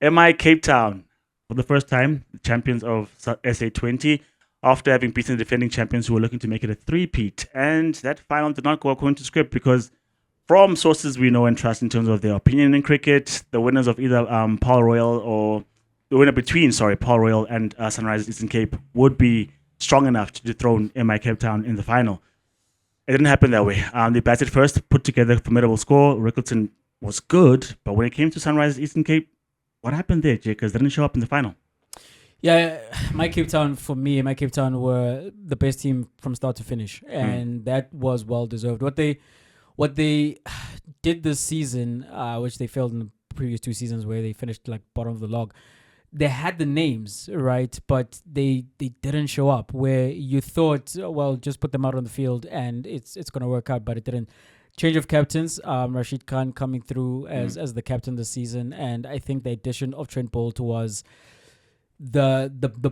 MI Cape Town, for the first time, the champions of SA20, after having beaten the defending champions who were looking to make it a three-peat. And that final did not go according to script because, from sources we know and trust in terms of their opinion in cricket, the winners of either Paul Royal or the winner between, Paul Royal and Sunrisers Eastern Cape would be strong enough to dethrone MI Cape Town in the final. It didn't happen that way. They batted first, put together a formidable score. Rickleton was good, but when it came to Sunrisers Eastern Cape, what happened there, Jay? Because they didn't show up in the final. Yeah, my Cape Town, for me, my Cape Town were the best team from start to finish, and that was well deserved. What they did this season, which they failed in the previous two seasons where they finished like bottom of the log, they had the names, right? But they didn't show up where you thought, well, just put them out on the field and it's going to work out, but it didn't. Change of captains, Rashid Khan coming through as the captain this season, and I think the addition of Trent Bolt was the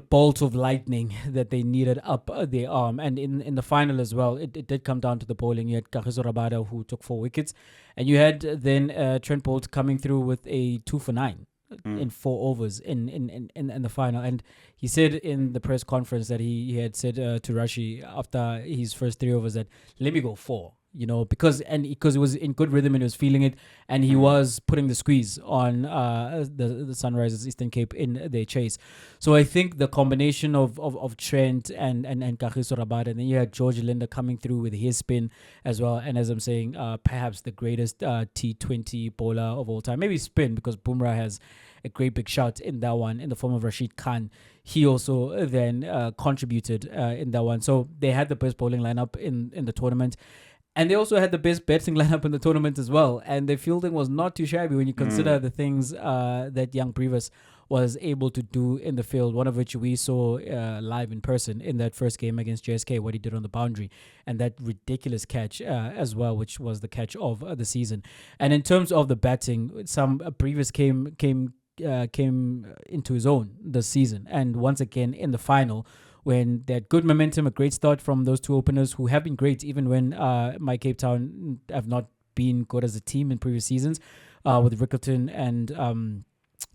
bolt of lightning that they needed up their arm. And in the final as well, it did come down to the bowling. You had Rabada who took 4 wickets, and you had then Trent Bolt coming through with a 2 for 9 in 4 overs in the final. And he said in the press conference that he had said to Rashi after his first 3 overs that, let me go 4. Because he was in good rhythm and he was feeling it, and he was putting the squeeze on the Sunrisers Eastern Cape in their chase. So I think the combination of Trent and Kagiso Rabada, and then you had George Linda coming through with his spin as well, and as I'm saying, perhaps the greatest T20 bowler of all time. Maybe spin, because Bumrah has a great big shot in that one in the form of Rashid Khan. He also then contributed in that one. So they had the best bowling lineup in the tournament. And they also had the best batting lineup in the tournament as well. And their fielding was not too shabby when you consider the things that young Brevis was able to do in the field, one of which we saw live in person in that first game against JSK, what he did on the boundary, and that ridiculous catch as well, which was the catch of the season. And in terms of the batting, some Brevis came into his own this season. And once again, in the final, when they had good momentum, a great start from those two openers who have been great, even when my Cape Town have not been good as a team in previous seasons, with Rickleton and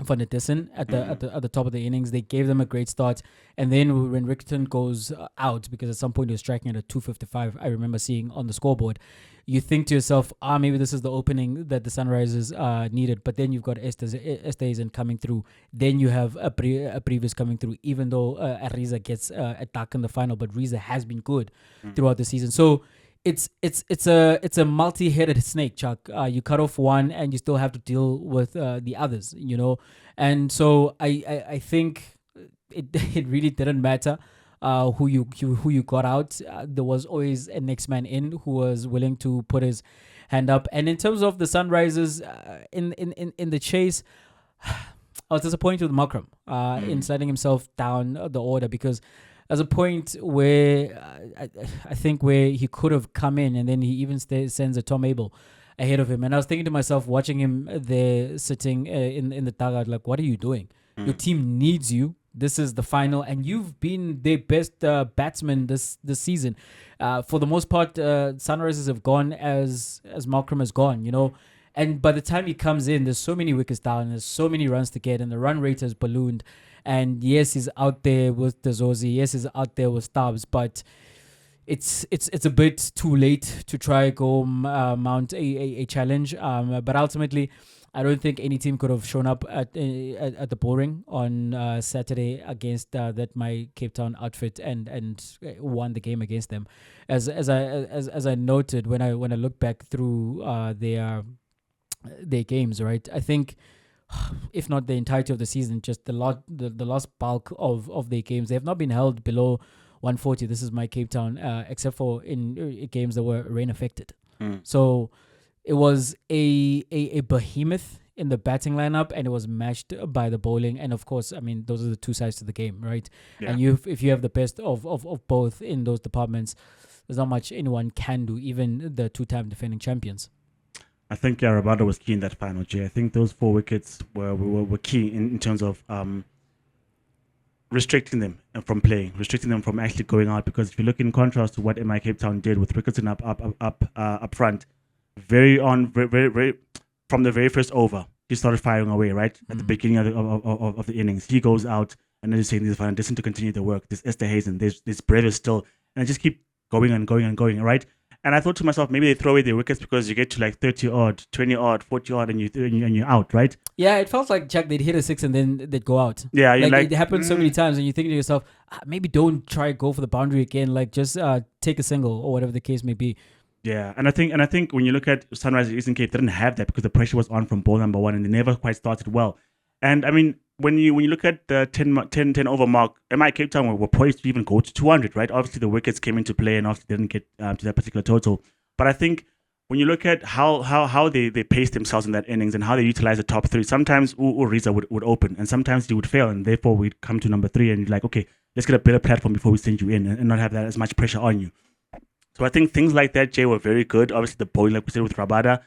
Van der Dissen at the top of the innings. They gave them a great start, and then when Rickleton goes out, because at some point he was striking at a 255, I remember seeing on the scoreboard, you think to yourself, maybe this is the opening that the Sunrisers needed. But then you've got Esterhuizen coming through. Then you have a Brevis coming through, even though Ariza gets attacked in the final. But Riza has been good throughout the season. So it's a multi-headed snake, Chuck. You cut off one and you still have to deal with the others, And so I think it really didn't matter who you got out. There was always a next man in who was willing to put his hand up. And in terms of the Sunrisers in the chase, I was disappointed with Markram in sliding himself down the order, because there's a point where I think where he could have come in, and then he even sends a Tom Abel ahead of him. And I was thinking to myself, watching him there sitting in the dugout, like, what are you doing? Your team needs you. This is the final, and you've been their best batsman this season. For the most part, Sunrisers have gone as Markram has gone, And by the time he comes in, there's so many wickets down, there's so many runs to get, and the run rate has ballooned. And yes, he's out there with Dezozi. Yes, he's out there with Stubbs, but it's a bit too late to try go mount a challenge. But ultimately, I don't think any team could have shown up at the Boring on Saturday against that my Cape Town outfit and won the game against them. As I noted when I look back through their games, right? I think, if not the entirety of the season, just the last bulk of their games, they have not been held below 140. This is my Cape Town, except for in games that were rain affected. So it was a behemoth in the batting lineup, and it was matched by the bowling. And of course, I mean, those are the two sides to the game, right? Yeah. And if you have the best of both in those departments, there's not much anyone can do, even the 2-time defending champions. I think Rabada was key in that final, Jay. I think those 4 wickets were key in terms of restricting them from playing, restricting them from actually going out. Because if you look in contrast to what MI Cape Town did with Rickleton up front, very from the very first over, just started firing away right at the beginning of the innings. He goes out, and then you're saying there's Van Dissen to continue the work. There's Esterhazen, there's Brevis still, and I just keep going and going and going, right? And I thought to myself, maybe they throw away their wickets because you get to like 30 odd, 20 odd, 40 odd, and you're out, right? Yeah, it felt like Jack, they'd hit a six and then they'd go out. Yeah, you're like it happened so many times, and you think to yourself, maybe don't try go for the boundary again. Like just take a single or whatever the case may be. Yeah, and I think when you look at Sunrisers Eastern Cape, they didn't have that because the pressure was on from ball number one, and they never quite started well. And I mean, when you look at the 10 over mark, MI Cape Town were poised to even go to 200, right? Obviously, the wickets came into play, and obviously they didn't get to that particular total. But I think when you look at how they paced themselves in that innings and how they utilized the top three, sometimes Uriza would open, and sometimes he would fail, and therefore we'd come to number three, and you're like, okay, let's get a better platform before we send you in, and not have that as much pressure on you. So I think things like that, Jay, were very good. Obviously, the bowling, like we said, with Rabada.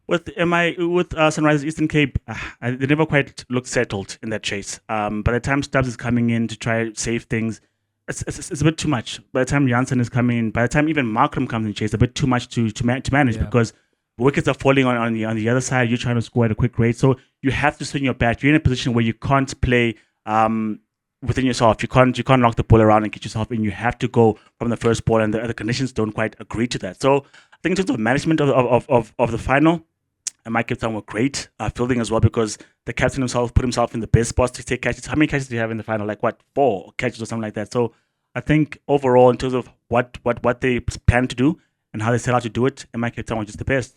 With Sunrisers Eastern Cape, they never quite looked settled in that chase. By the time Stubbs is coming in to try to save things, it's a bit too much. By the time Janssen is coming in, by the time even Markram comes in chase, a bit too much to manage because wickets are falling on the other side. You're trying to score at a quick rate, so you have to swing your bat. You're in a position where you can't play within yourself. You can't knock the ball around and get yourself in. You have to go from the first ball, and the conditions don't quite agree to that. So I think in terms of management of the final, Mike Cape Town were great. Fielding as well, because the captain himself put himself in the best spots to take catches. How many catches do you have in the final? Like 4 catches or something like that. So I think overall, in terms of what they plan to do and how they set out to do it, Mike Cape Town was just the best.